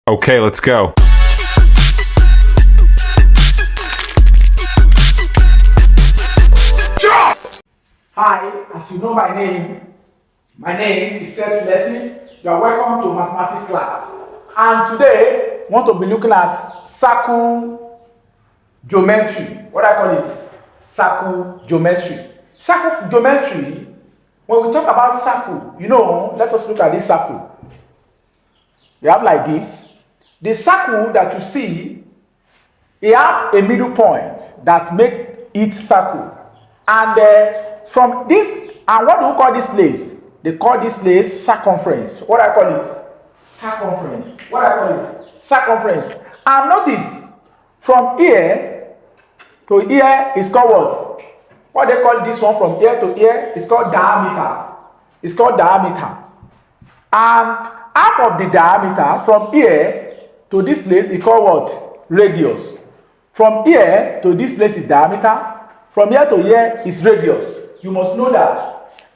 Okay, let's go. Hi, as you know my name is Seth Leslie. You are welcome to mathematics class. And today, we want to be looking at circle geometry. What I call it? Circle geometry. Circle geometry, when we talk about circle, let us look at this circle. You have like this. The circle that you see, it have a middle point that make it circle. And from this, and what do we call this place? They call this place circumference. What I call it? Circumference. What I call it? Circumference. And notice, from here to here is called what? What they call this one from here to here is called diameter. It's called diameter. And half of the diameter from here to this place is called what? Radius. From here to this place is diameter. From here to here is radius. You must know that.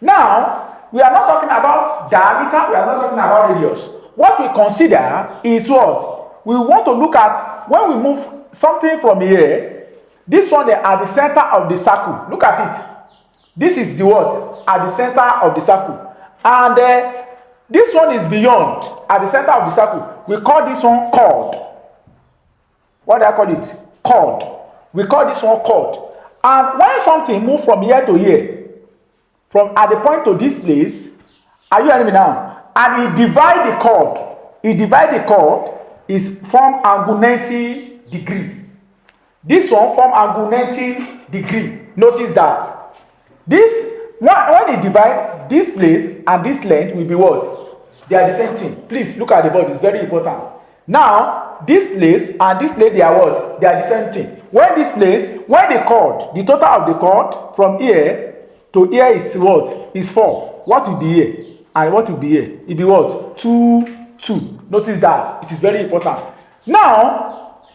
Now, we are not talking about diameter, we are not talking about radius. What we consider is what? We want to look at when we move something from here, this one at the center of the circle. Look at it. This is the what? At the center of the circle. And this one is beyond, at the center of the circle. We call this one chord. What do I call it? Chord. We call this one chord. And when something moves from here to here, from at the point to this place, are you hearing me now? And it divide the chord, is form angle 90 degree. This one form angle 90 degree. Notice that. This, when it divide, this place and this length will be what? They are the same thing. Please look at the board, it's very important. Now, this place and this place, they are what? They are the same thing. When this place, when the chord, the total of the chord from here to here is what? Is 4. What will be here? And what will be here? It will be what? 2, 2. Notice that. It is very important. Now,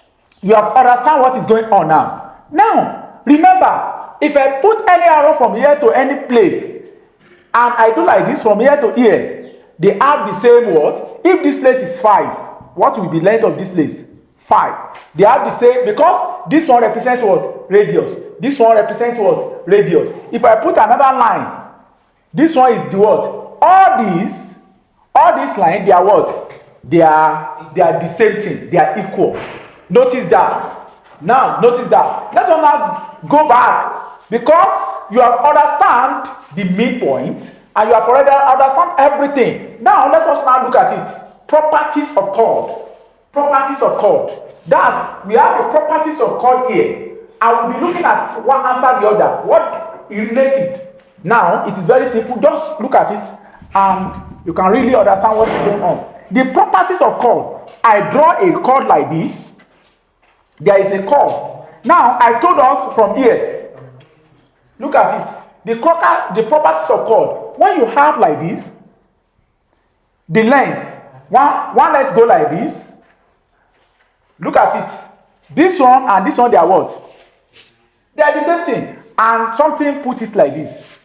you have understand what is going on now. Now, remember, if I put any arrow from here to any place, and I do like this from here to here, they have the same what? If this place is 5, what will be the length of this place? 5. They have the same, because this one represents what? Radius. This one represents what? Radius. If I put another line, this one is the what? All these lines, they are what? They are the same thing. They are equal. Notice that. Now, notice that. Let's now go back, because you have understand the midpoint and you have already understand everything. Now, let us now look at it. Properties of chord. Properties of chord. That's, we have the properties of chord here. I will be looking at it one after the other. What relate it? Now, it is very simple. Just look at it and you can really understand what is going on. The properties of chord. I draw a chord like this. There is a chord. Now, I told us from here. Look at it. The properties of chord. When you have like this, the length, one length go like this. Look at it. This one and this one, they are what? They are the same thing. And something put it like this.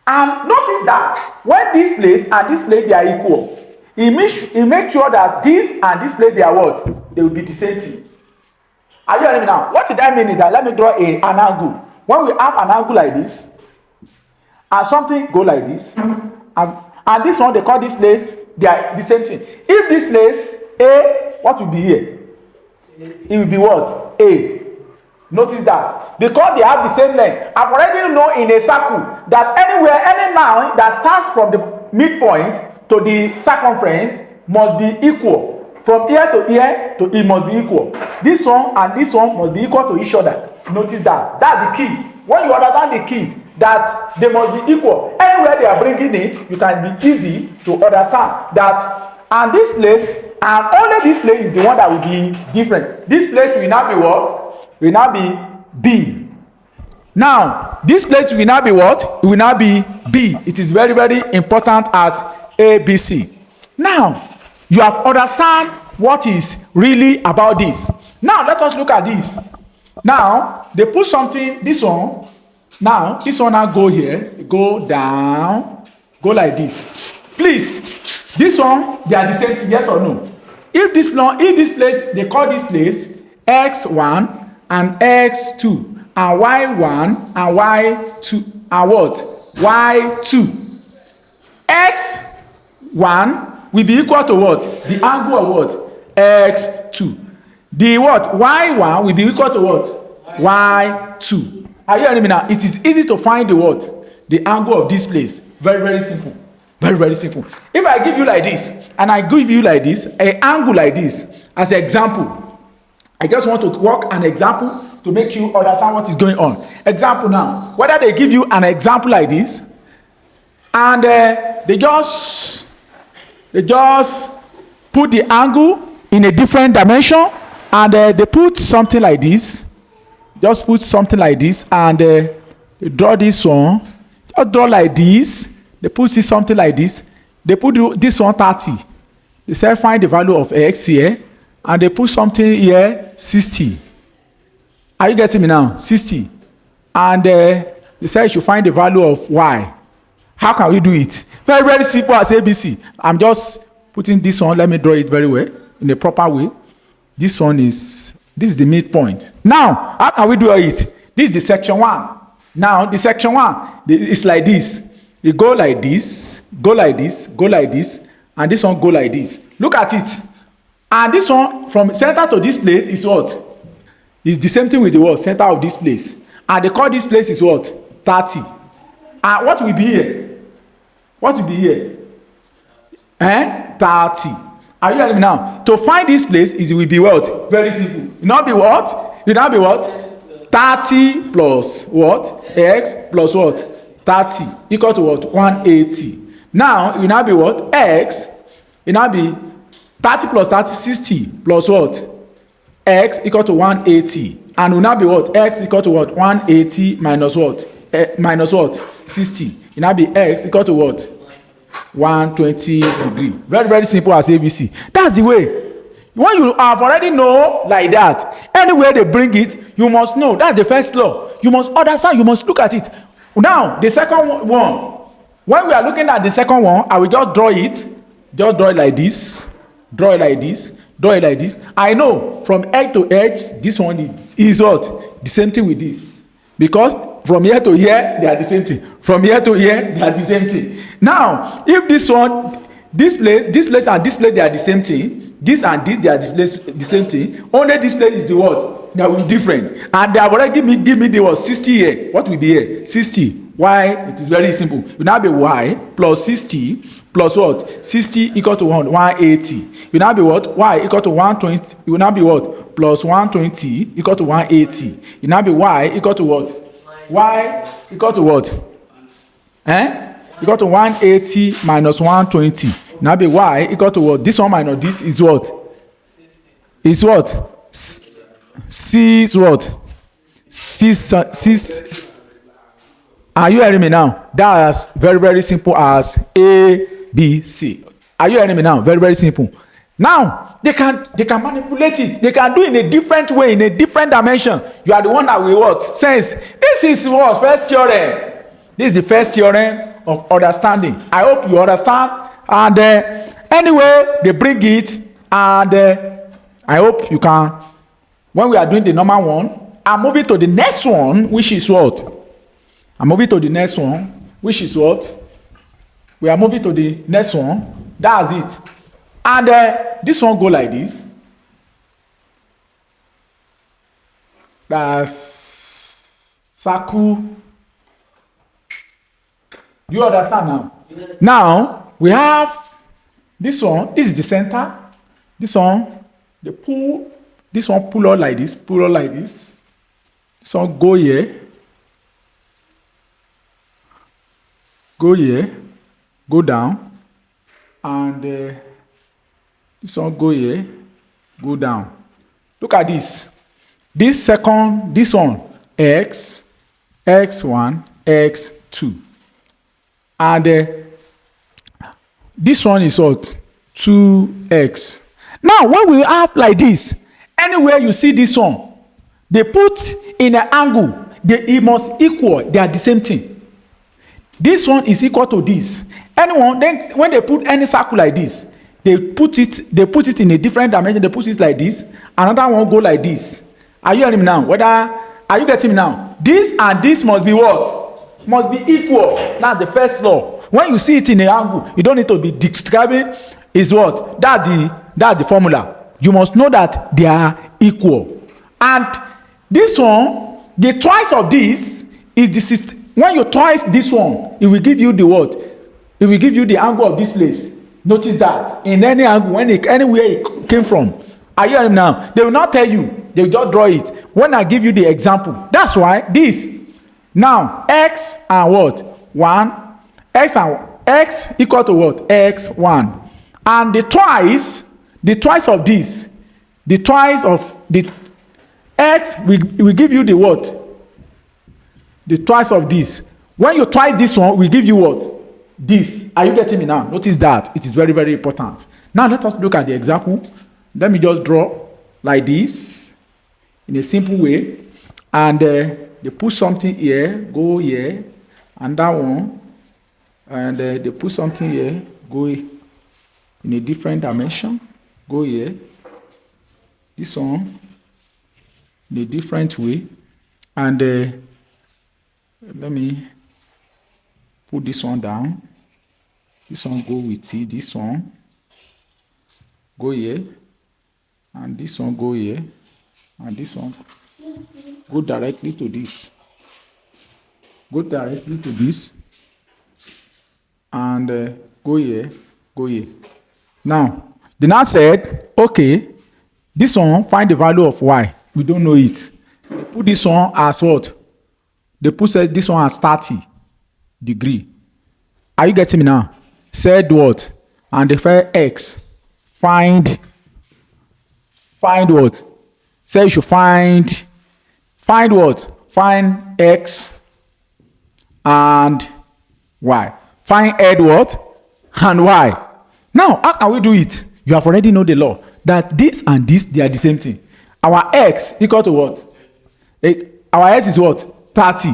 And notice that when this place and this place, they are equal, it makes sure that this and this place, they are what? They will be the same thing. Are you hearing me now? What did I mean is that, let me draw an angle. When we have an angle like this, and something go like this, and this one, they call this place, they are the same thing. If this place, A, what will be here? It will be what? A. Notice that. Because they have the same length. I've already known in a circle that anywhere, any line that starts from the midpoint to the circumference must be equal. From here to here to it must be equal. This one and this one must be equal to each other. Notice that. That's the key. When you understand the key, that they must be equal. Anywhere they are bringing it, you can be easy to understand that. And this place, and only this place is the one that will be different. This place will now be what? Will now be B. Now, this place will now be what? It will now be B. It is very, very important as A, B, C. Now, you have understand what is really about this. Now, let us look at this. Now, they put something, this one. Now, this one now go here, go down, go like this. Please, this one, they are the same thing, yes or no? if this place, they call this place x1 and x2 and y1 and y2 and what? y2. x1 will be equal to what? The angle of what? x2. The what? y1 will be equal to what? y2. Are you hearing me now? It is easy to find the what? The angle of this place. Very, very simple. Very, very simple. If I give you like this, and I give you like this, an angle like this, as an example, I just want to work an example to make you understand what is going on. Example now, whether they give you an example like this, and they just put the angle in a different dimension, and they put something like this, just put something like this, and they draw this one, just draw like this. They put something like this. They put this one 30. They say find the value of x here, and they put something here 60. Are you getting me now? 60. And they say you should find the value of y. How can we do it? Very, very simple as ABC. I'm just putting this one. Let me draw it very well in a proper way. This is the midpoint. Now, how can we do it? This is the section 1. Now, the section 1 is like this. You go like this, go like this, go like this, and this one go like this. Look at it. And this one, from center to this place, is what? It's the same thing with the what? Center of this place. And they call this place is what? 30. And what will be here? What will be here? 30. Are you hearing me now? To find this place, it will be what? Very simple. It will not be what? It will not be what? 30 plus what? X plus what? 30 equal to what? 180. Now, it will now be what? X. It will now be 30 plus 30, 60 plus what? X equal to 180. And will now be what? X equal to what? 180 minus what? Minus what? 60. It will now be X equal to what? 120 degree. Very, very simple as ABC. That's the way. When you have already know like that, anywhere they bring it, you must know. That's the first law. You must understand. You must look at it. Now, the second one, when we are looking at the second one, I will just draw it. Just draw it like this. Draw it like this. Draw it like this. I know from edge to edge, this one is what? The same thing with this. Because from here to here, they are the same thing. From here to here, they are the same thing. Now, if this one, this place and this place, they are the same thing. This and this, they are the same thing. Only this place is the what? That will be different. And they have already give me the what? 60 here. What will be here? 60. Why? It is very simple. It will now be y plus 60 plus what? 60 equal to 180. It will now be what? Y equal to 120. It will now be what? Plus 120 equal to 180. It will now be y equal to what? Y equal to what? Equal to 180 minus 120. It will now be y equal to what? This one minus this is what? Is what? C is what? 6. Are you hearing me now? That's very, very simple as A, B, C. Are you hearing me now? Very, very simple. Now, they can manipulate it. They can do it in a different way, in a different dimension. You are the one that will what? Sense. This is what? First theorem. This is the first theorem of understanding. I hope you understand. And anyway, they bring it. And I hope you can. When we are doing the normal one, I'm moving to the next one, which is what? I'm moving to the next one, which is what? We are moving to the next one. That's it. And this one go like this. That's circle. Do you understand now? Now, we have this one. This is the center. This one, they pull. This one pull out like this. Pull out like this. This one go here. Go here. Go down. And this one go here. Go down. Look at this. This one, x, x1, x2. And this one is what? 2x. Now, when we have like this, anywhere you see this one, they put in an angle, it must equal, they are the same thing. This one is equal to this. Anyone, then when they put any circle like this, they put it in a different dimension. They put it like this. Another one go like this. Are you hearing me now? Are you getting me now? This and this must be what? Must be equal. That's the first law. When you see it in an angle, you don't need to be describing is what? That's the formula. You must know that they are equal. And this one, the twice of this is the system. When you twice this one, it will give you the what? It will give you the angle of this place. Notice that in any angle, anywhere it came from. Are you hearing me now? They will not tell you. They will just draw it. When I give you the example, that's why this. Now, x and what? 1. X equal to what? X1. And the twice of this, the twice of the x will give you the what? The twice of this. When you twice this one, we give you what? This. Are you getting me now? Notice that it is very, very important. Now let us look at the example. Let me just draw like this in a simple way, and they put something here, go here, and that one, and they put something here, go in a different dimension, go here. This one in a different way, and let me put this one down. This one go with it. This one go here, and this one go here, and this one go directly to this. Go directly to this, and go here, go here. Now, the now said, okay, this one find the value of y. We don't know it. They put this one as what? They put this one as 30 degree. Are you getting me now? Said what? And they find x. Find what? Say you should find what? Find x and y. Find head what? And y. Now, how can we do it? You have already know the law that this and this, they are the same thing. Our x equal to what? Our x is what? 30.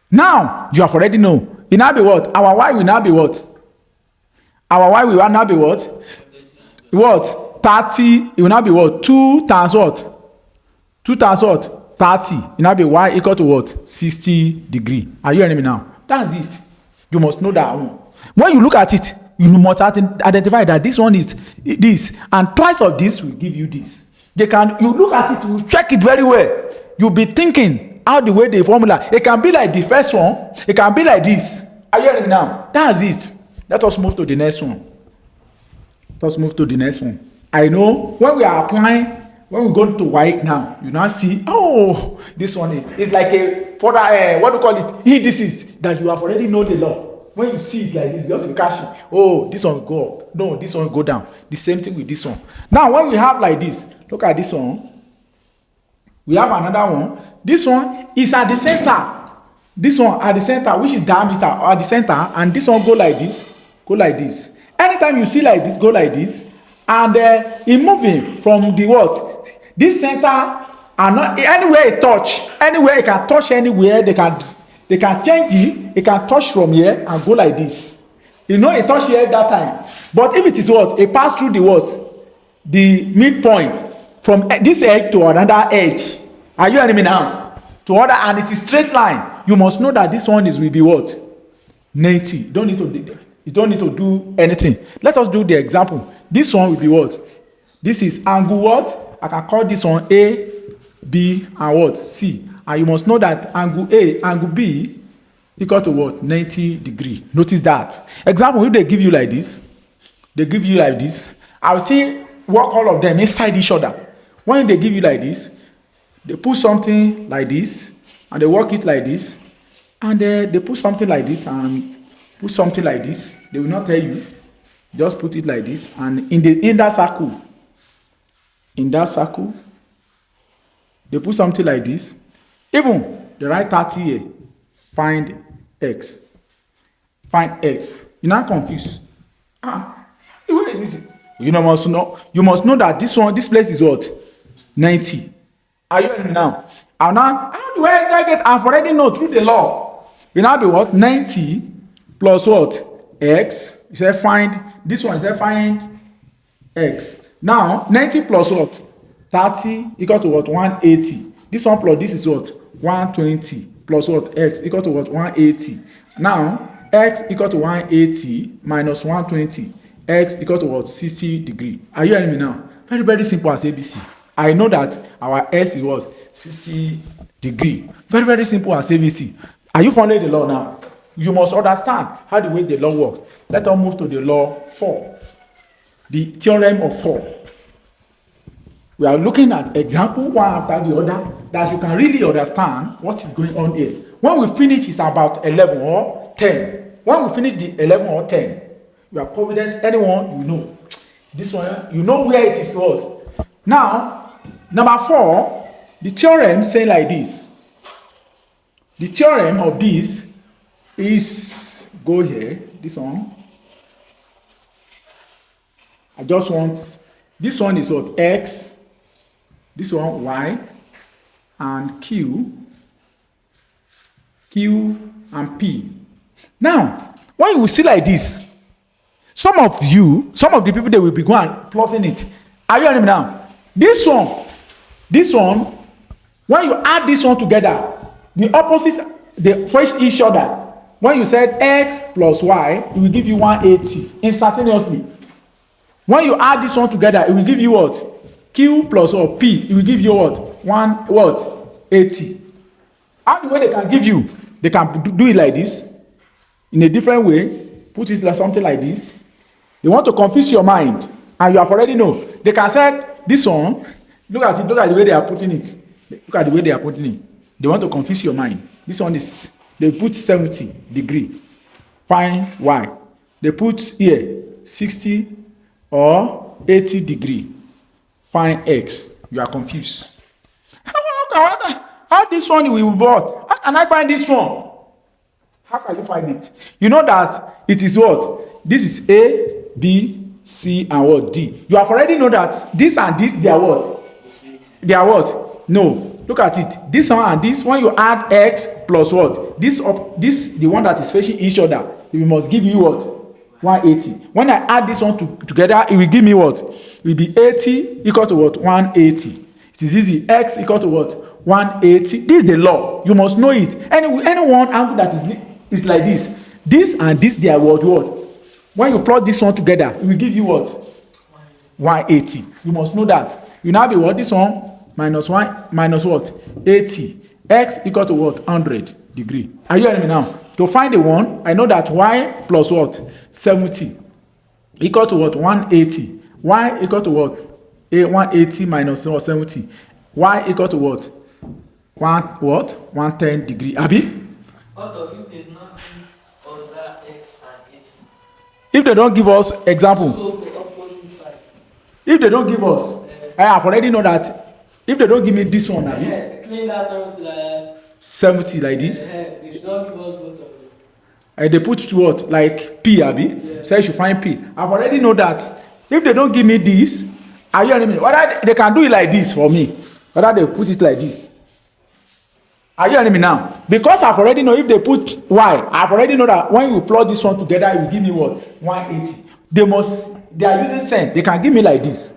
Now, you have already know. It now be what? Our y will now be what? Our y will now be what? What? 30. It will now be what? 2 times what? 2 times what? 30. It will now be y equal to what? 60 degree. Are you hearing me now? That's it. You must know that one. When you look at it, you must identify that this one is this, and twice of this will give you this. You look at it, you check it very well. You'll be thinking how the way the formula. It can be like the first one. It can be like this. Are you hearing me now? That's it. Let us move to the next one. I know when we are applying, when we go to WAEC now, you now see, oh, this one is like a further, what do you call it? Indices that you have already know the law. When you see it like this, you have to be catching. Oh, this one will go up. No, this one will go down. The same thing with this one. Now, when we have like this, look at this one. We have another one. This one is at the center. This one at the center, which is diameter, at the center, and this one go like this, go like this. Anytime you see like this, go like this, and it moving from the what? This center, and not anywhere it touch, anywhere it can touch anywhere, they can change it. It can touch from here and go like this. You know, it touch here that time. But if it is what? It pass through the what? The midpoint from this edge to another edge. Are you hearing me now? To other, and it is straight line. You must know that this one will be what? 90. You don't need to do anything. Let us do the example. This one will be what? This is angle what? I can call this one A, B, and what? C. And you must know that angle A, angle B equal to what? 90 degree. Notice that. Example, if they give you like this, I will see work all of them inside each other. When they give you like this, they put something like this, and they work it like this, and they put something like this, and put something like this. They will not tell you. Just put it like this, and in that circle, they put something like this. Even the right 30 here, find x. You're not confused. What is this? You must know that this place is what? 90. Are you in now? How do I get? I've already know through the law. We now be what? 90 plus what? X. You say find this one. You say find x. Now 90 plus what? 30 equal to what? 180. This one plus this is what? 120 plus what? X equal to what? 180. Now x equal to 180 minus 120. X equal to what? 60 degree. Are you hearing me now? Very, very simple as ABC. I know that our S is what? 60 degree. Very, very simple as ABC. Are you following the law now? You must understand how the way the law works. Let us move to the law 4. The theorem of 4. We are looking at example one after the other that you can really understand what is going on here. When we finish, it's about 11 or 10. When we finish the 11 or 10, you are confident anyone you know. This one, you know where it is what. Now, number 4, the theorem saying like this. The theorem of this is, go here, this one. I just want, this one is what? X, this one Y, and Q and P. Now, when you will see like this, some of the people, they will be going and plussing it. Are you hearing me now? This one, when you add this one together, the opposites, they face each other. When you said x plus y, it will give you 180 instantaneously. When you add this one together, it will give you what? Q plus or P, it will give you what? 80. How the way they can give you? They can do it like this, in a different way, put it like something like this. They want to confuse your mind, and you have already know. They can say this one, look at it, look at the way they are putting it. Look at the way they are putting it. They want to confuse your mind. This one is, they put 70 degree. Find y. They put here 60 or 80 degree. Find x. You are confused. How this one will be bought? How can I find this one? How can you find it? You know that it is what? This is A, B, C, and what? D. You have already know that this and this, they are what? They are what? No. Look at it. This one and this, when you add x plus what? This, the one that is facing each other, it must give you what? 180. When I add this one together, it will give me what? It will be 80 equal to what? 180. It is easy. X equal to what? 180. This is the law. You must know it. Any one angle that is like this. This and this, they are what? When you plot this one together, it will give you what? 180. You must know that. You now be what? This one minus 1 minus what? 80. X equal to what? 100 degree. Are you hearing me now? To find the one, I know that y plus what? 70 equal to what? 180. Y equal to what? 180 minus 70. Y equal to what? 110 degree. Abi? What of you did not give other x and 80? If they don't give us example, The opposite side. if they don't give us, I have already know that. If they don't give me this one, Clean that 70 like that. 70 like this, They should not give us both of them. and they put to what? Like P, Abi? Yeah. Say you should find P. I've already know that. If they don't give me this, are you hearing me? Whether they can do it like this for me, whether they put it like this. Are you hearing me now? Because I've already know if they put Y, I've already know that when you plug this one together, it will give me what? 180. They are using sense. They can give me like this,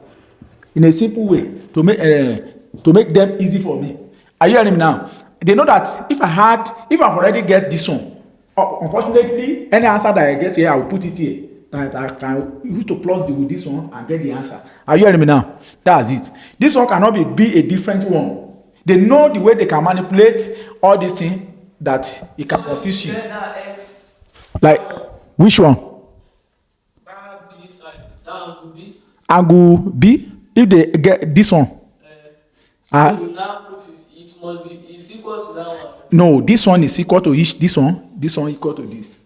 in a simple way, to make them easy for me. Are you hearing me now? They know that if I've already get this one, unfortunately, any answer that I get here, I will put it here. That I can use to plug with this one and get the answer. Are you hearing me now? That's it. This one cannot be a different one. They know the way they can manipulate all these things that it can confuse you. X. Like, which one? That B side. That one will be. Angle B? If they get this one. So you now put it must be is equal to that one. No, this one is equal to each. This one equal to this.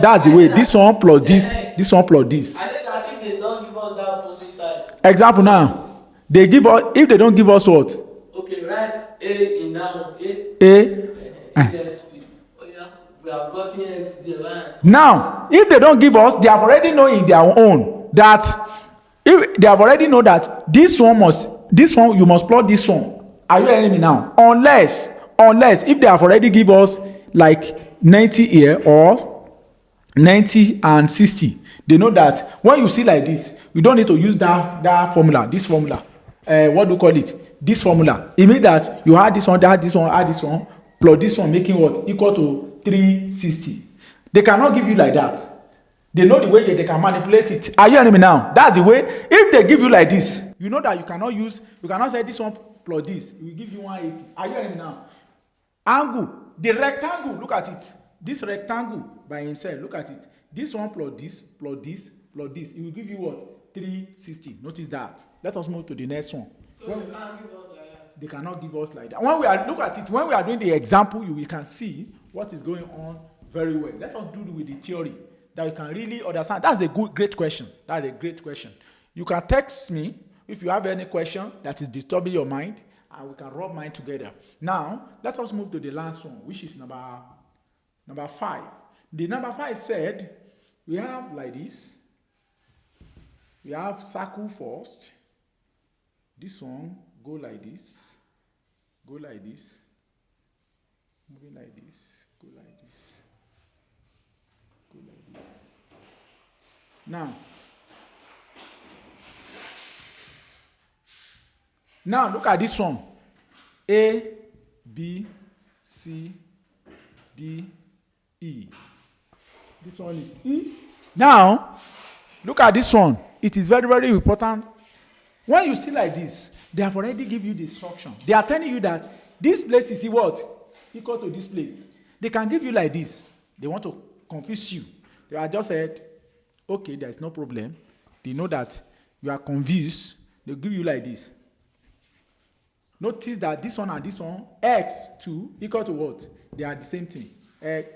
That's the way. This one plus this one plus this. I think they don't give us that opposite side. Example now. They give us, if they don't give us what? Okay, write A in that one. A. Oh yeah, we have gotten X there, right? Now, if they don't give us, they have already known in their own that if they have already know that this one you must plot this one. Are you hearing me now? Unless if they have already give us like 90 here or 90 and 60, they know that when you see like this, You don't need to use that formula, this formula. What do you call it? This formula. It means that you add this one, add this one, plus this one, making what? Equal to 360. They cannot give you like that. They know the way they can manipulate it. Are you hearing me now? That's the way. If they give you like this, you know that you cannot say this one plus this. It will give you 180. Are you hearing me now? Angle. The rectangle, look at it. This rectangle by himself, look at it. This one plus this, plus this, plus this. It will give you what? 360. Notice that. Let us move to the next one. So they can't give us like that. They cannot give us like that. Look at it. When we are doing the example, we can see what is going on very well. Let us do with the theory that you can really understand. That's a great question. That's a great question. You can text me if you have any question that is disturbing your mind, and we can rub mine together. Now, let us move to the last one, which is number 5. The number 5 said, we have like this. We have circle first. This one, go like this. Go like this. Moving like this. Go like this. Go like this. Now look at this one. A, B, C, D, E. This one is E. Now, look at this one. It is very, very important. When you see like this, they have already given you the instruction. They are telling you that this place is what? Equal to this place. They can give you like this. They want to confuse you. They are just said, okay, there is no problem. They know that you are confused. They give you like this. Notice that this one and this one, x2 equal to what? They are the same thing.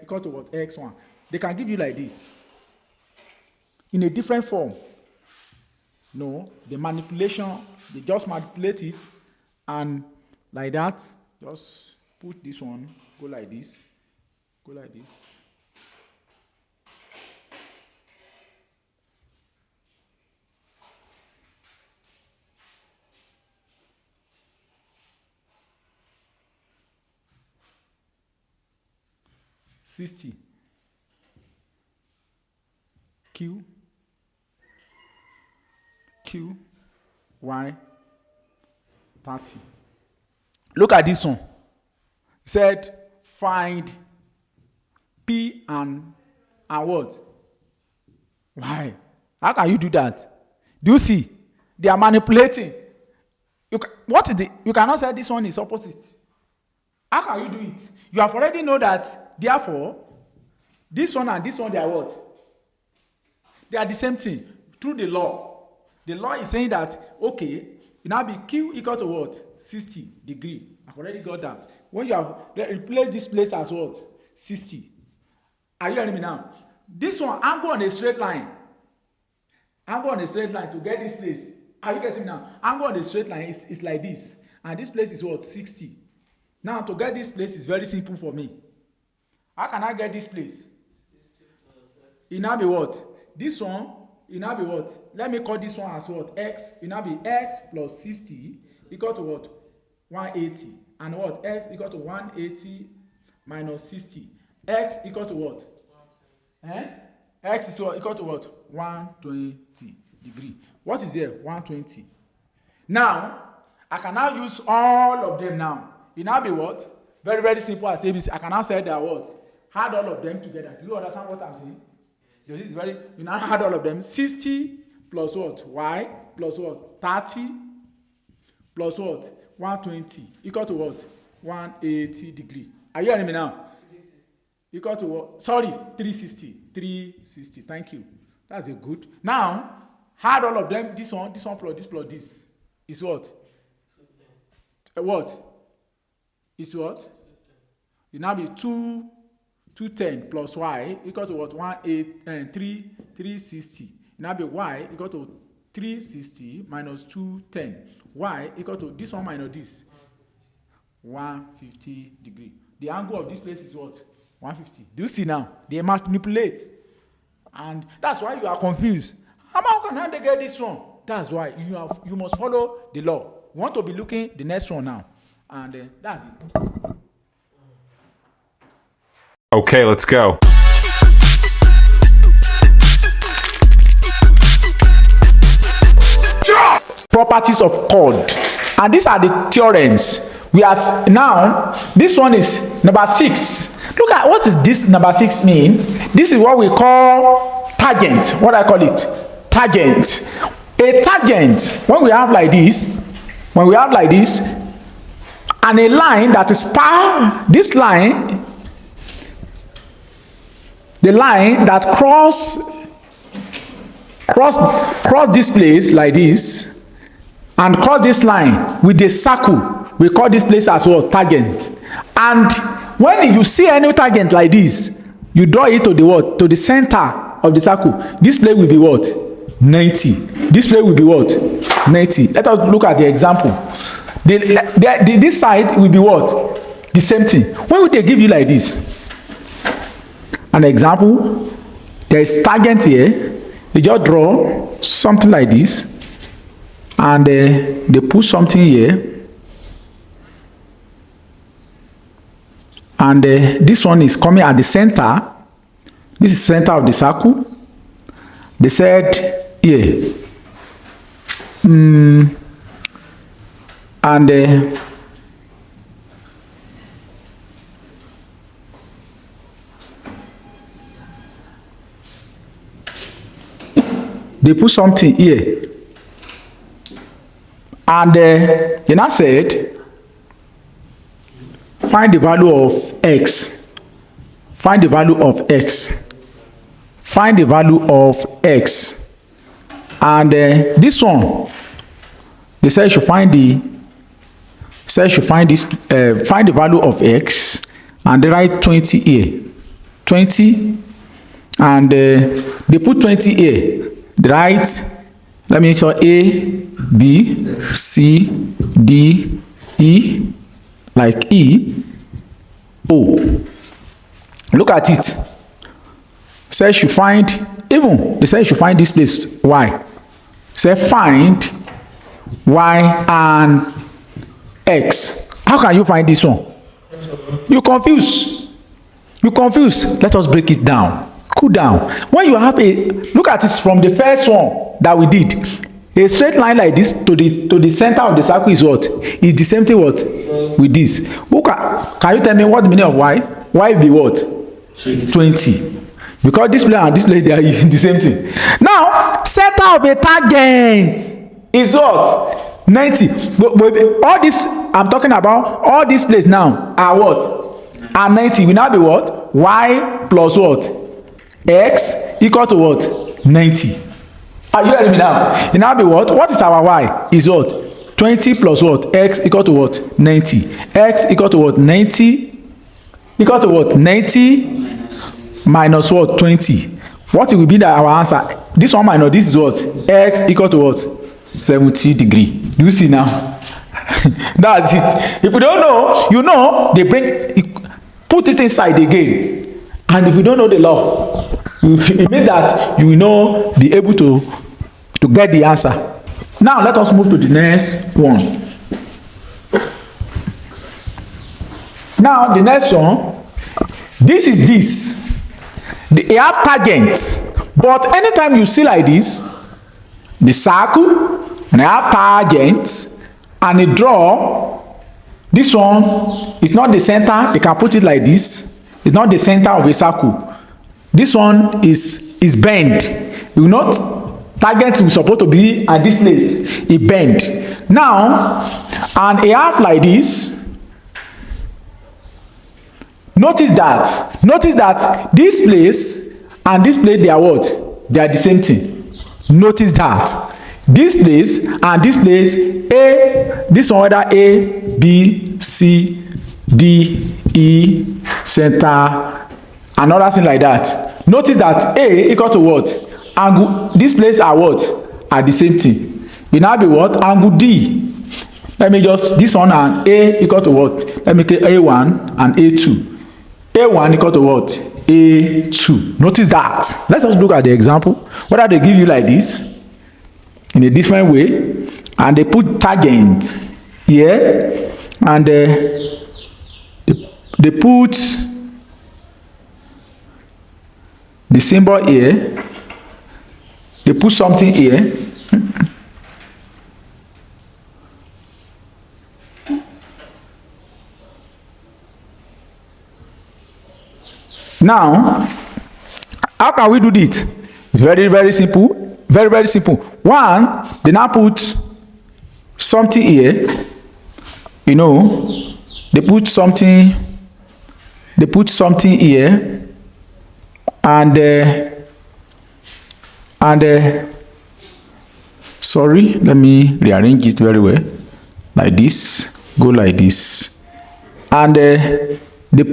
Equal to what? x1. They can give you like this. In a different form. No, the manipulation, they just manipulate it, and like that, just put this one, go like this, go like this. $60 Q Y 30. Look at this one. It said find P and what? Why? How can you do that? Do you see? They are manipulating. You cannot say this one is opposite. How can you do it? You have already know that, therefore, this one and this one, they are what? They are the same thing. Through the law. The law is saying that, okay, it now be Q equal to what? 60 degree. I've already got that. When you have replaced this place as what? 60. Are you hearing me now? This one, angle on a straight line. Angle on a straight line to get this place. Are you getting me now? Angle on a straight line is like this. And this place is what? 60. Now, to get this place is very simple for me. How can I get this place? It now be what? This one, it now be what? Let me call this one as what? X. It now be x plus 60 equal to what? 180. And what? X equal to 180 minus 60. X equal to what? X is equal to what? 120 degree. What is here? 120. Now, I can now use all of them now. It now be what? Very, very simple as ABC. I can now say that what? Add all of them together. Do you understand what I'm saying? This is very, you now add all of them. 60 plus what? Y plus what? 30 plus what? 120 equal to what? 180 degree. Are you hearing me now? Equal to what? Sorry, 360. 360. Thank you. That's a good. Now, add all of them. This one plus this is what? What? Is what? It now be 210 plus y equal to what? 360. It now be y equal to 360 minus 210. Y equal to this one minus this. 150 degree. The angle of this place is what? 150. Do you see now? They manipulate. And that's why you are confused. How can I get this one? That's why you must follow the law. You want to be looking the next one now. And that's it. Okay, let's go. properties of chord, and these are the theorems. We are now, this one is number 6. Look at what is this number 6 mean. This is what we call tangent. What I call it? Tangent. A tangent, when we have like this, and a line that is this line, the line that cross this place like this, and cross this line with a circle, we call this place as what? Tangent. And when you see any tangent like this, you draw it to the what? To the center of the circle. This place will be what? 90. This place will be what? 90. Let us look at the example. This side will be what? The same thing. When would they give you like this? An example, there is tangent here. You just draw something like this, and they put something here, and this one is coming at the center. This is center of the circle. They said here, and they put something here, and they now said find the value of x, find the value of x, find the value of x, and this one they said you should find the find the value of x, and they write 20 here, 20, and they put 20 here. They write, let me show A, B, C, D, E, like E, O. Look at it. Says you find, even they say you should find this place y. Say find y and x. How can you find this one? You confuse. Let us break it down. Cool down. When you have look at it from the first one that we did. A straight line like this to the center of the circle is what? Is the same thing what? With this. Can you tell me what the meaning of y? Y will be what? 20. Because this plane and this plane, they are the same thing. Now, center of a tangent is what? 90. But all this I'm talking about, all these places now are what? Are 90. Will now be what? Y plus what? X equal to what? 90. Are you hearing me now? It now be what? What is our y? Is what? 20 plus what? X equal to what? 90. X equal to what? 90 equal to what? 90 minus what? 20. What will be our answer? This one minus this is what? X equal to what? 70 degree. Do you see now? That's it. If you don't know, you know, they put it inside again. And if you don't know the law, it means that you will not be able to get the answer. Now let us move to the next one. Now the next one, this is this. They have tangents, but anytime you see like this, the circle, and they have tangents, and they draw, this one is not the center. They can put it like this. It's not the center of a circle. This one is bend. You know, target is supposed to be at this place. It bend. Now, and a half like this. Notice that this place and this place, they are what? They are the same thing. Notice that this place and this place, this one whether A, B, C, D, E, center, another thing like that. Notice that A equal to what? Angle. These places are what? Are the same thing. It now be what? Angle D. Let me just, this one and A equal to what? Let me get A1 and A2. A1 equal to what? A2. Notice that. Let us look at the example. Whether they give you like this, in a different way, and they put tangent here, and they put the symbol here, they put something here, Now, how can we do this? It's very, very simple. Very, very simple. One, they now put something here. You know, they put something here, and sorry, let me rearrange it very well. Like this, go like this, and they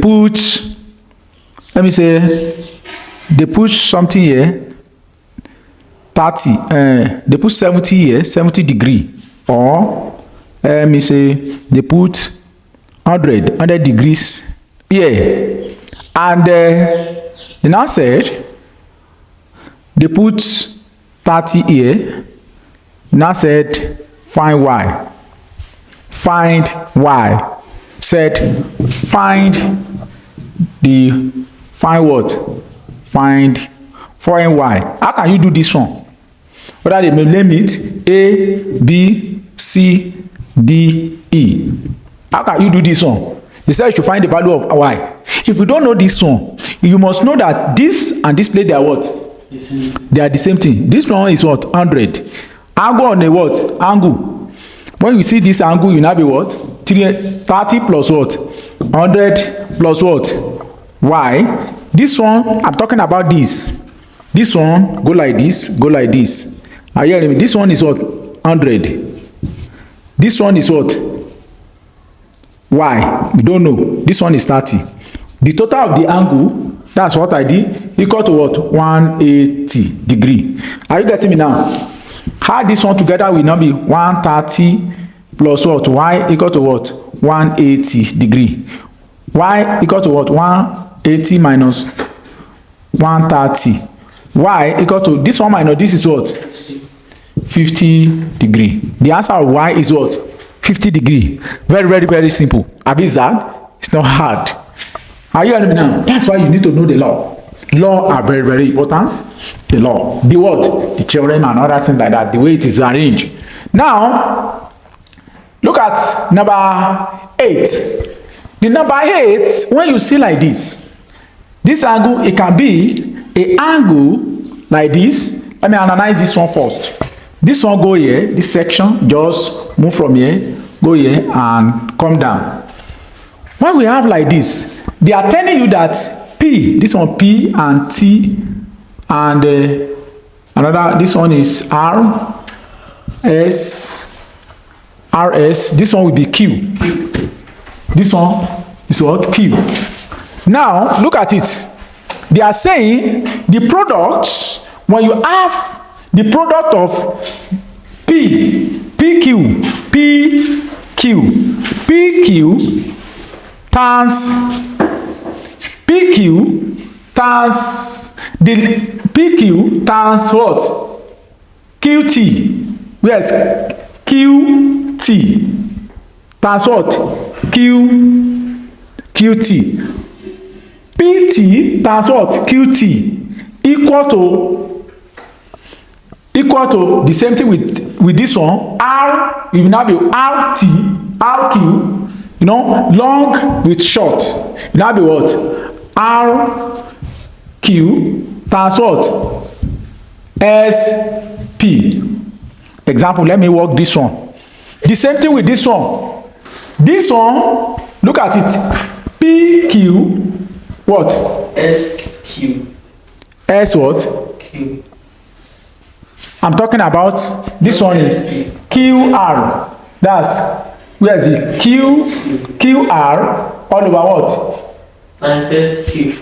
put, let me say, they put something here, 30, they put 70 here, 70 degree, or let me say they put 100 degrees here, and they now said they put 30 here. Now said find y. Find y. Said find what? Find foreign y. How can you do this one? Whether they may name it A, B, C, D, E. How can you do this one? They said you should find the value of y. If you don't know this one, you must know that this and this plate, they are what? They are the same thing. This one is what? 100. Angle on a what? Angle. When you see this angle, you now be what? 30 plus what? 100 plus what? Y. This one, I'm talking about this. This one, go like this, go like this. Are you hearing me? This one is what? 100. This one is what? Y. You don't know. This one is 30. The total of the angle, that's what I did, equal to what? 180 degree. Are you getting me now? Add this one together will now be 130 plus what? Y equal to what? 180 degree. Y equal to what? 180 minus 130. Y equal to this one minus this is what? 50 degree. The answer of y is what? 50 degree. Very, very, very simple. Abizad, it's not hard. Are you hearing me now? That's why you need to know the law. Law are very, very important. The law. The what? The theorem and other things like that. The way it is arranged. Now, look at number 8. The number 8, when you see like this angle, it can be a angle like this. Let me analyze this one first. This one go here, this section, just move from here, go here and come down. When we have like this, they are telling you that P, this one P and T, and another, this one is R, S, RS, this one will be Q. This one is what? Q. Now, look at it. They are saying the product, when you have the product of PQ times PQ times what? QT. Where's QT times what? QT. PT times what? QT equal to the same thing with this one. R, it will now be RQ, you know, long with short. It will now be what? RQ times what? SP. Example, let me work this one. The same thing with this one. This one, look at it. PQ, what? SQ. S what? Q. I'm talking about this one is QR. That's, where is it? QR all over what? Times SQ.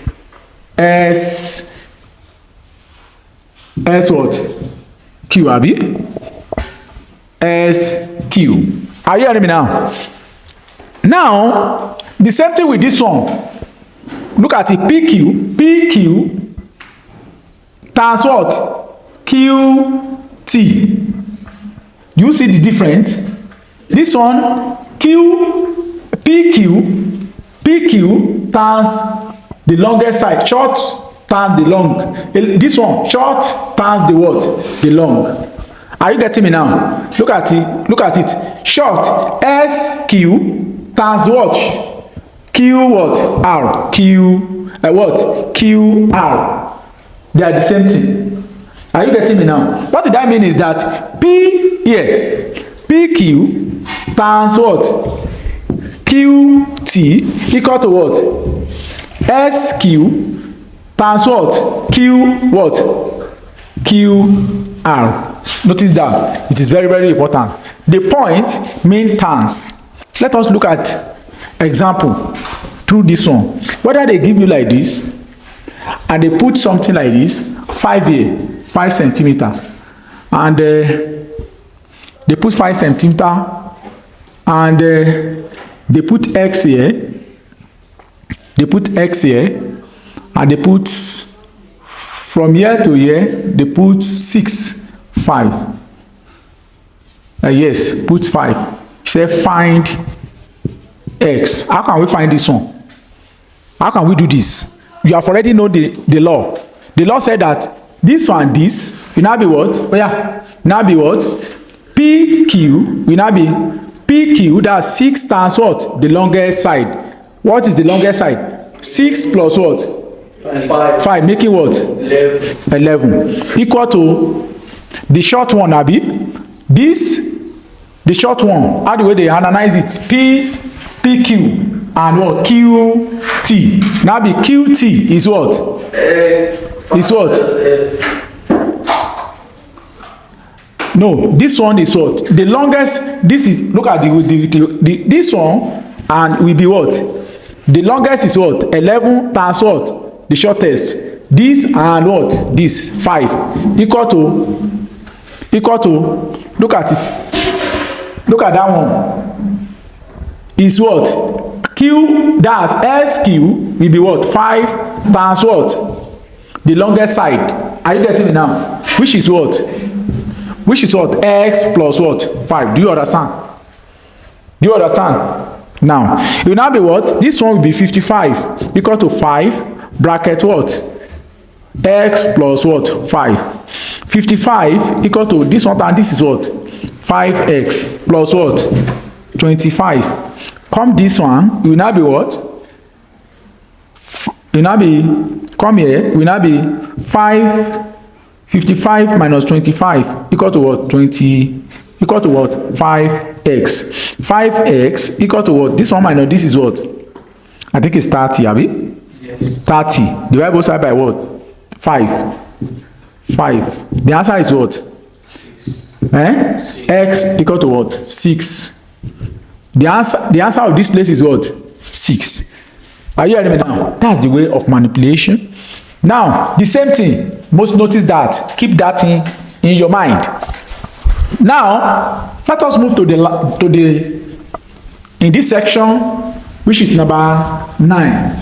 S what? Q, Abi? SQ. Are you hearing me now? Now, the same thing with this one. Look at it. PQ times what? QT. Do you see the difference? This one, PQ times the longest side, short times the long. This one, short times the what? The long. Are you getting me now? Look at it. Look at it. Short, SQ times what? Q what? R. Q what? QR. They are the same thing. Are you getting me now? What did that mean is that P here, PQ times what? QT equal to what? SQ times what? Q what? QR. Notice that it is very, very important. The point means times. Let us look at example through this one. Whether they give you like this and they put something like this, 5 here, 5 centimeter, and they put 5 centimeter, and they put X here, they put X here, and they put from here to here, they put 6, 5. Yes, put 5. Say find X. How can we find this one? How can we do this? You have already know the law. The law said that this one, this will now be what? Oh yeah, now be what? PQ will now be PQ. That's 6 times what? The longest side. What is the longest side? 6 plus what? 5. Making what? 11. Equal to the short one, Abi. This, the short one. How the way they analyze it? PQ and what? QT. Now be QT is what? Is what? No, this one is what? The longest. This is, look at the this one, and will be what? The longest is what? 11 times what? The shortest. This and what? This 5 equal to look at it. Look at that one. Is what? Q, that's SQ will be what? 5 times what? The longest side. Are you getting me now? Which is what? Which is what? X plus what? 5. Do you understand? Do you understand? Now, it will now be what? This one will be 55 equal to 5 bracket what? X plus what? 5. 55 equal to this one, and this is what? 5x plus what? 25. Come this one, it will now be what? It will now be, come here, it will now be 55 minus 25 equal to what? 20, equal to what? 5x. 5x equal to what? This one minus this is what? I think it's 30, Abi? Yes. 30. Divide both sides by what? 5. 5. The answer is what? 6. X equal to what? 6. The answer of this place is what? 6. Are you hearing me now? That's the way of manipulation. Now, the same thing. Most notice that. Keep that thing in your mind. Now, let us move to the in this section, which is number 9.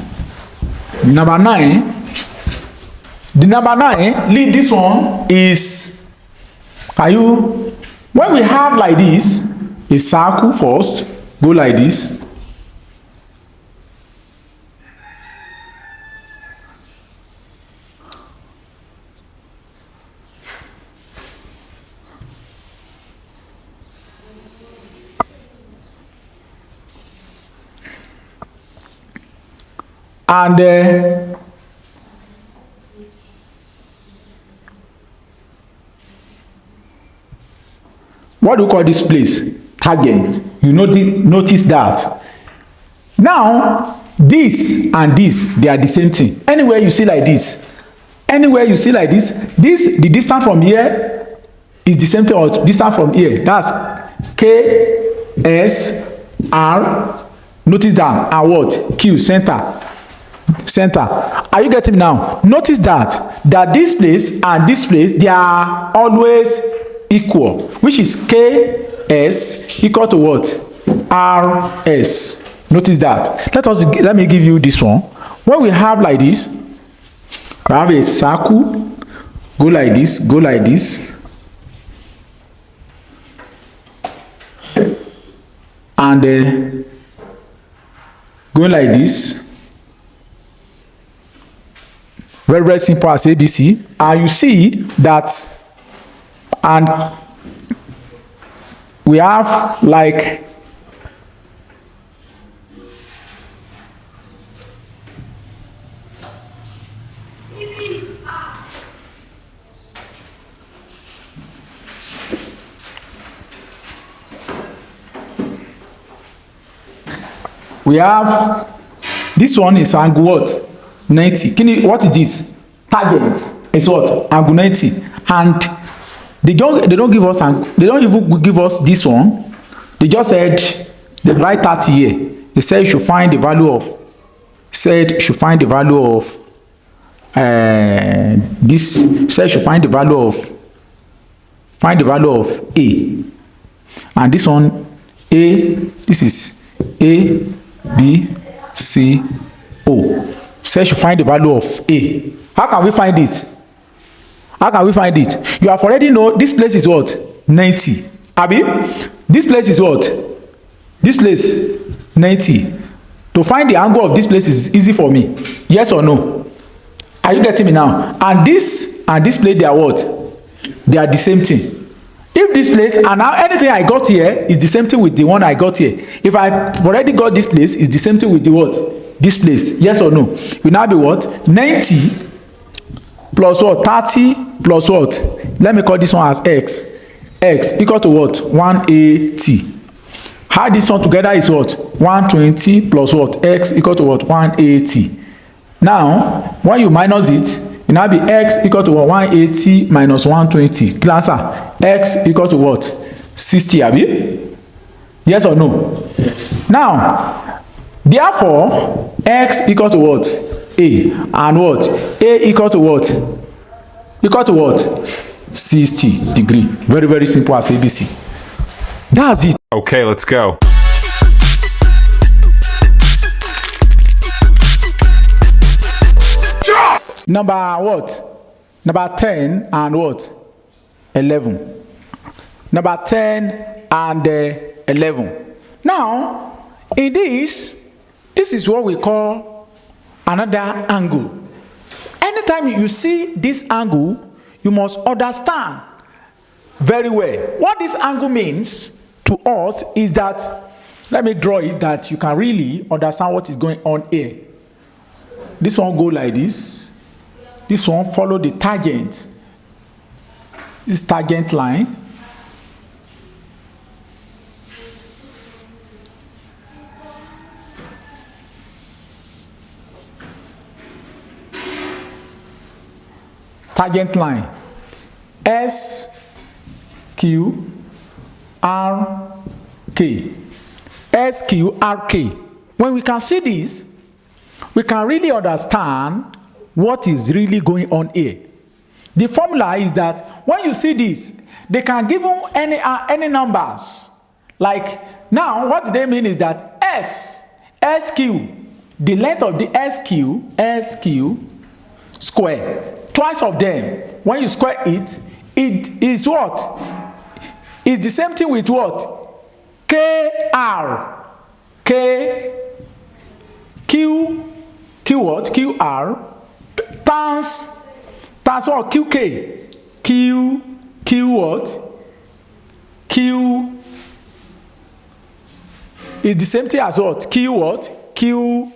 Number 9. The number 9, lead this one is, when we have like this, a circle first, go like this. And what do you call this place? Target. You notice that. Now, this and this, they are the same thing. Anywhere you see like this, the distance from here is the same thing, or distance from here. That's K, S, R. Notice that. And what? Q, center. Are you getting me now? Notice that this place and this place, they are always equal, which is KS equal to what? RS. Notice that. Let me give you this one. When we have like this, we have a circle, go like this, and go like this. Very, very simple as ABC. And you see that, and we have like we have this one is angle what? 90. What is this? Tangent is what? Angle 90. And they don't give us they don't even give us this one. They just said they write 30 here. They said you should find the value of this. Said you should find the value of A. And this one A, this is A, B, C, O. Says you find the value of A. How can we find it? How can we find it? You have already know this place is what? 90. Abi? This place is what? This place 90. To find the angle of this place is easy for me. Yes or no? Are you getting me now? And this place, they are what? They are the same thing. If this place and now anything I got here is the same thing with the one I got here. If I've already got this place, it's the same thing with the what? This place. Yes or no? Will now be what? 90 plus what? 30 plus what? Let me call this one as x. X equal to what? 180. Add this one together is what? 120 plus what? X equal to what? 180. Now, when you minus it, it now be x equal to what? 180 minus 120. Classer, x equal to what? 60, abi? Yes or no? Yes. Now, therefore, x equal to what? A. And what? A equal to what? Equal to what? 60 degree. Very, very simple as ABC. That's it. Okay, let's go. Number what? Number 10 and what? 11. Number 10 and 11. Now, in this is what we call another angle. Anytime you see this angle, you must understand very well. What this angle means to us is that, let me draw it that you can really understand what is going on here. This one go like this. This one follow the tangent. This tangent line. Tangent line. S, Q, R, K. S, Q, R, K. When we can see this, we can really understand what is really going on here. The formula is that when you see this, they can give you any numbers. Like now, what they mean is that SQ, the length of the SQ square, twice of them. When you square it, it is what? It's the same thing with what? KR, Q what? QR times what? QK, Q what? Q is the same thing as what? Q what? QK,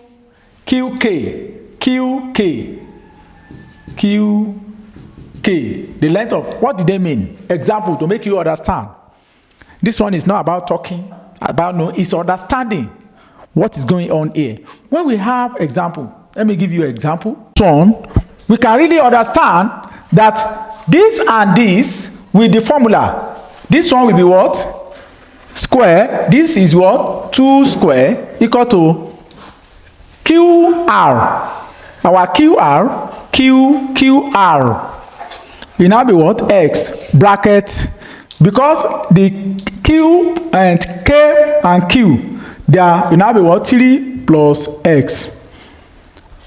the length of, what did they mean? Example to make you understand. This one is not about talking, about no, it's understanding what is going on here. When we have example, let me give you an example. We can really understand that this and this with the formula. This one will be what? Square. This is what? 2 square equal to QR. Our QR will now be what? X bracket, because the Q and K and Q, they are will now be what? 3 plus X.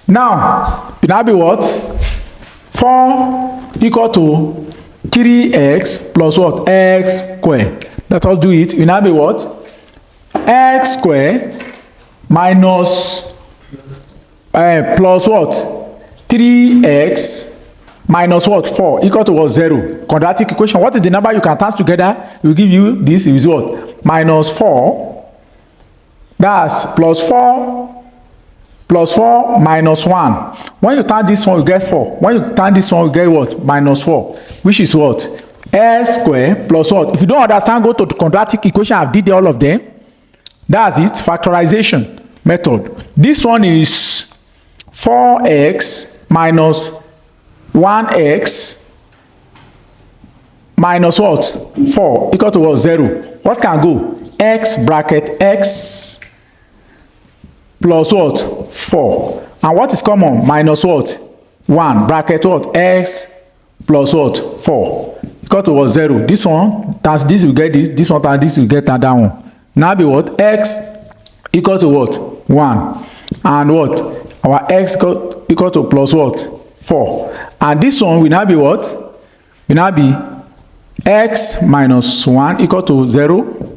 Now, it will now be what? 4 equal to 3x plus what? X square. Let us do it. It will now be what? X square minus plus what? 3x minus what? 4 equal to what? 0. Quadratic equation. What is the number you can times together? It will give you this is what? Minus 4. That's plus 4 minus 1. When you turn this one, you get 4. When you turn this one, you get what? Minus 4. Which is what? X square plus what? If you don't understand, go to the quadratic equation. I've did all of them. That's it. Factorization. method. This one is 4x minus 1x minus what? 4 equal to what? 0. What can go? X bracket x plus what? 4. And what is common? Minus what? 1 bracket what? X plus what? 4 equal to what? 0. This one times this will get this. This one times this will get that one. Now be what? X equal to what? 1. And what? Our x equal to plus what? 4. And this one will now be what? Will now be x minus 1 equal to 0.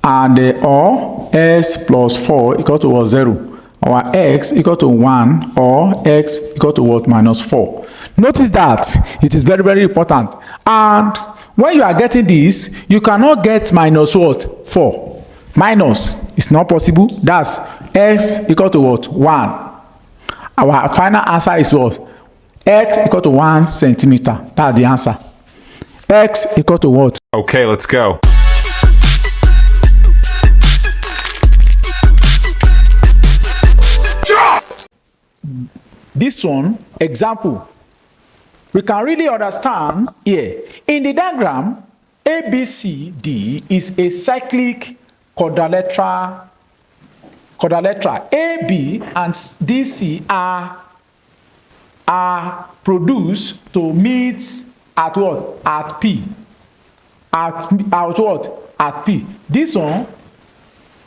And or x plus 4 equal to what? 0. Our x equal to 1 or x equal to what? Minus 4. Notice that it is very, very important. And when you are getting this, you cannot get minus what? 4. Minus is not possible. That's x equal to what? 1. Our final answer is what? X equal to 1 centimeter. That's the answer. X equal to what? Okay, let's go. This one, example, we can really understand here. In the diagram, ABCD is a cyclic quadrilateral. AB and DC are produced to meet at what? At P. At what? At P. This one,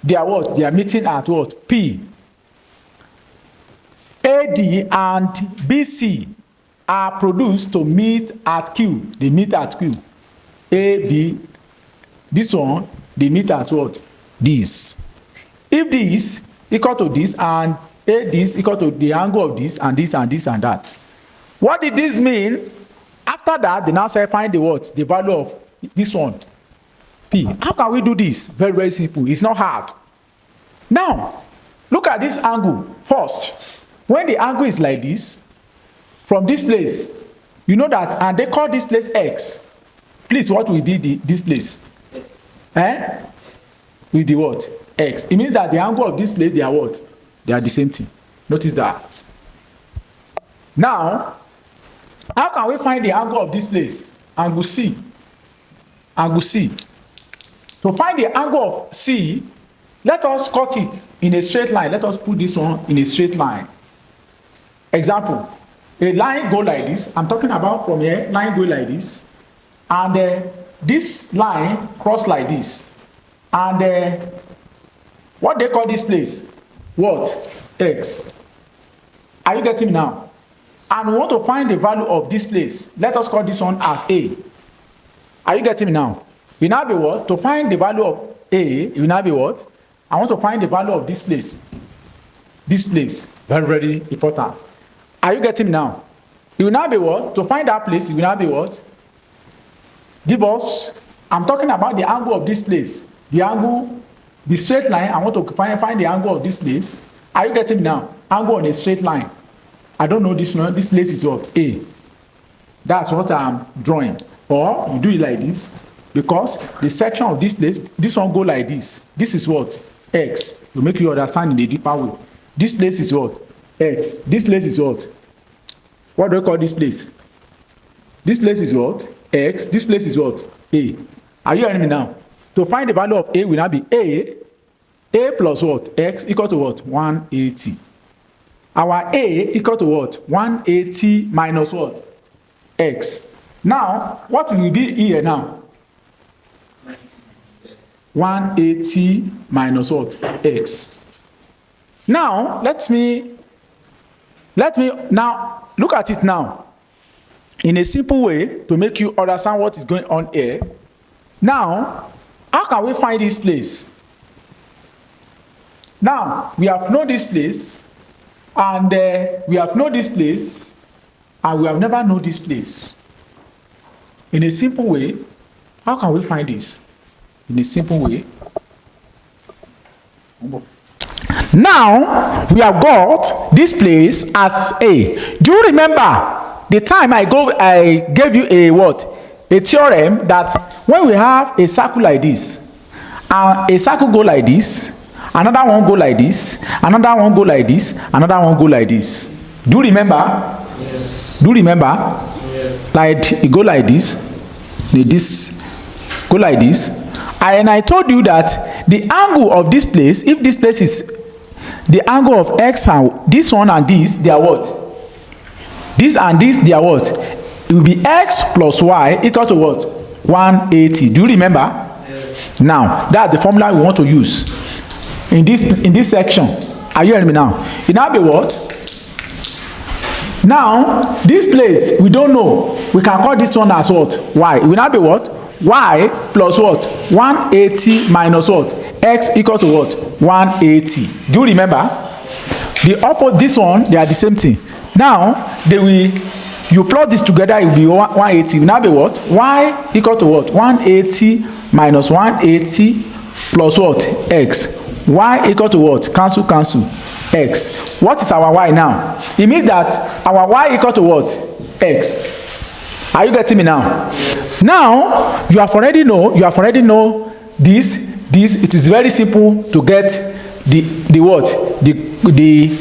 they are what? They are meeting at what? P. AD and BC are produced to meet at Q. They meet at Q. AB, this one, they meet at what? This. If this equal to this and AD is equal to the angle of this and this and this and that. What did this mean? After that, they now say find the what? The value of this one. P. How can we do this? Very, very simple. It's not hard. Now, look at this angle first. When the angle is like this, from this place, you know that, and they call this place X. Please, what will be this place? Eh? With the what? X. It means that the angle of this place, they are what? They are the same thing. Notice that. Now, how can we find the angle of this place? Angle C. Angle C. To find the angle of C, let us cut it in a straight line. Let us put this one in a straight line. Example, a line go like this. I'm talking about from here, line go like this. And this line cross like this. And what they call this place? What? X. Are you getting me now? And we want to find the value of this place. Let us call this one as A. Are you getting me now? We now be what? To find the value of A, it will now be what? I want to find the value of this place. This place. Very, very important. Are you getting me now? It will now be what? To find that place, it will now be what? Give us, I'm talking about the angle of this place. The angle, the straight line, I want to find the angle of this place. Are you getting me now? Angle on a straight line. I don't know this one. This place is what? A. That's what I'm drawing. Or you do it like this. Because the section of this place, this one go like this. This is what? X. To make you understand in a deeper way. This place is what? X. This place is what? What do we call this place? This place is what? X. This place is what? A. Are you hearing me now? To find the value of A will now be A plus what? X equal to what? 180. Our A equal to what? 180 minus what? X. Now, what will be here now? 180 minus what? X. Now, let me now look at it now in a simple way to make you understand what is going on here. Now, how can we find this place? Now, we have known this place, and we have known this place, and we have never known this place. In a simple way, how can we find this? In a simple way. Now, we have got this place as A. Do you remember the time I gave you a what? A theorem that when we have a circle like this, and a circle go like this, another one go like this, another one go like this, another one go like this. Do you remember? Yes. Do you remember? Yes. Like it go like this, this go like this. And I told you that the angle of this place, if this place is the angle of x and this one and this, they are what? This and this, they are what? It will be x plus y equal to what? 180. Do you remember? Yes. Now, that's the formula we want to use in this section. Are you hearing me now? It now be what? Now, this place, we don't know. We can call this one as what? Y. It will now be what? Y plus what? 180 minus what? X equal to what? 180. Do you remember? The opposite, this one, they are the same thing. Now, you plot this together, it will be 180. It will now be what? Y equal to what? 180 minus 180 plus what? X. Y equal to what? Cancel, cancel. X. What is our y now? It means that our y equal to what? X. Are you getting me now? Now you have already know this. It is very simple to get the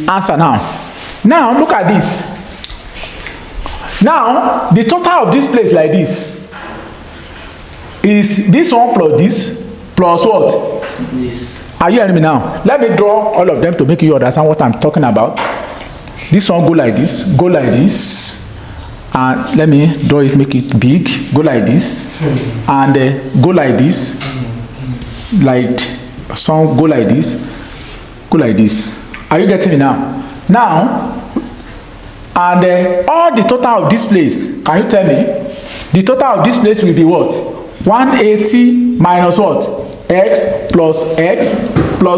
answer now. Now look at this. Now the total of this place like this is this one plus this plus what? This. Are you hearing me now? Let me draw all of them to make you understand what I'm talking about. This one go like this, and let me draw it, make it big, go like this, and go like this, like some go like this, go like this. Are you getting me now? Now, and all the total of this place, can you tell me? The total of this place will be what? 180 minus what? X plus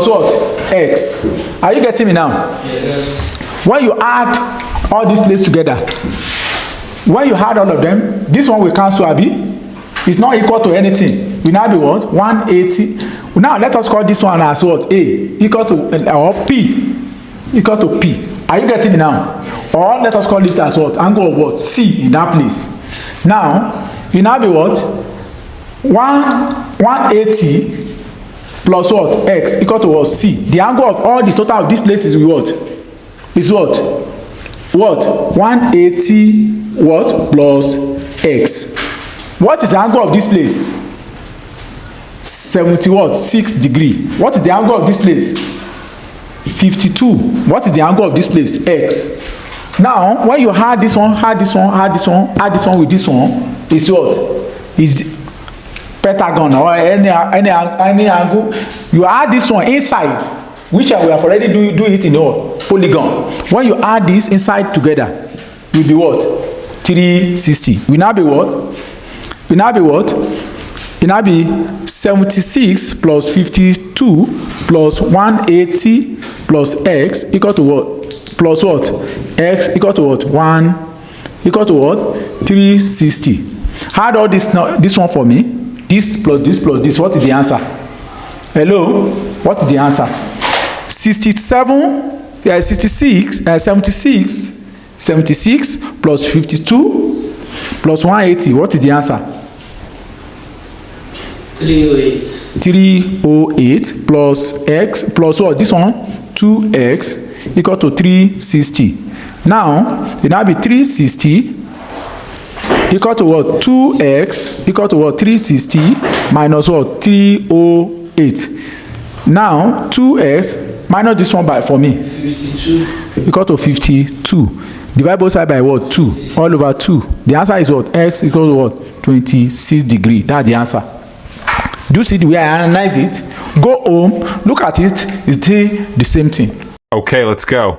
what? X. Are you getting me now? Yes. When you add all these places together, when you add all of them, this one will cancel, abi? It's not equal to anything. We now be what? 180. Now let us call this one as what? A equal to or P equal to P. Are you getting me now? Or let us call it as what? Angle of what? C in that place. Now it now be what? 180 plus what? X equal to what? C. The angle of all the total of these places is what? Is what? What? 180 what? Plus X. What is the angle of this place? 6 degree. What is the angle of this place? 52. What is the angle of this place? X. Now, when you add this one, add this one with this one, is what? Is pentagon or any angle. You add this one inside, which we have already do it in the polygon. When you add this inside together, will be what? 360. Will now be what? Will now be what? It now be 76 plus 52 plus 180 plus X equal to what? Plus what? X equal to what? 360. Add all this now, this one for me. This plus this plus this. What is the answer? Hello? What is the answer? 76 plus 52 plus 180. What is the answer? 308. 308 plus X plus what? This one? 2X equal to 360. Now, it now be 360 equal to what? 2X equal to what? 360 minus what? 308. Now, 2X minus this one by for me. 52. Equal to 52. Divide both sides by what? 2. All over 2. The answer is what? X equal to what? 26 degree. That's the answer. Do you see the way I analyze it? Go home, look at it. It's still the same thing. Okay, let's go.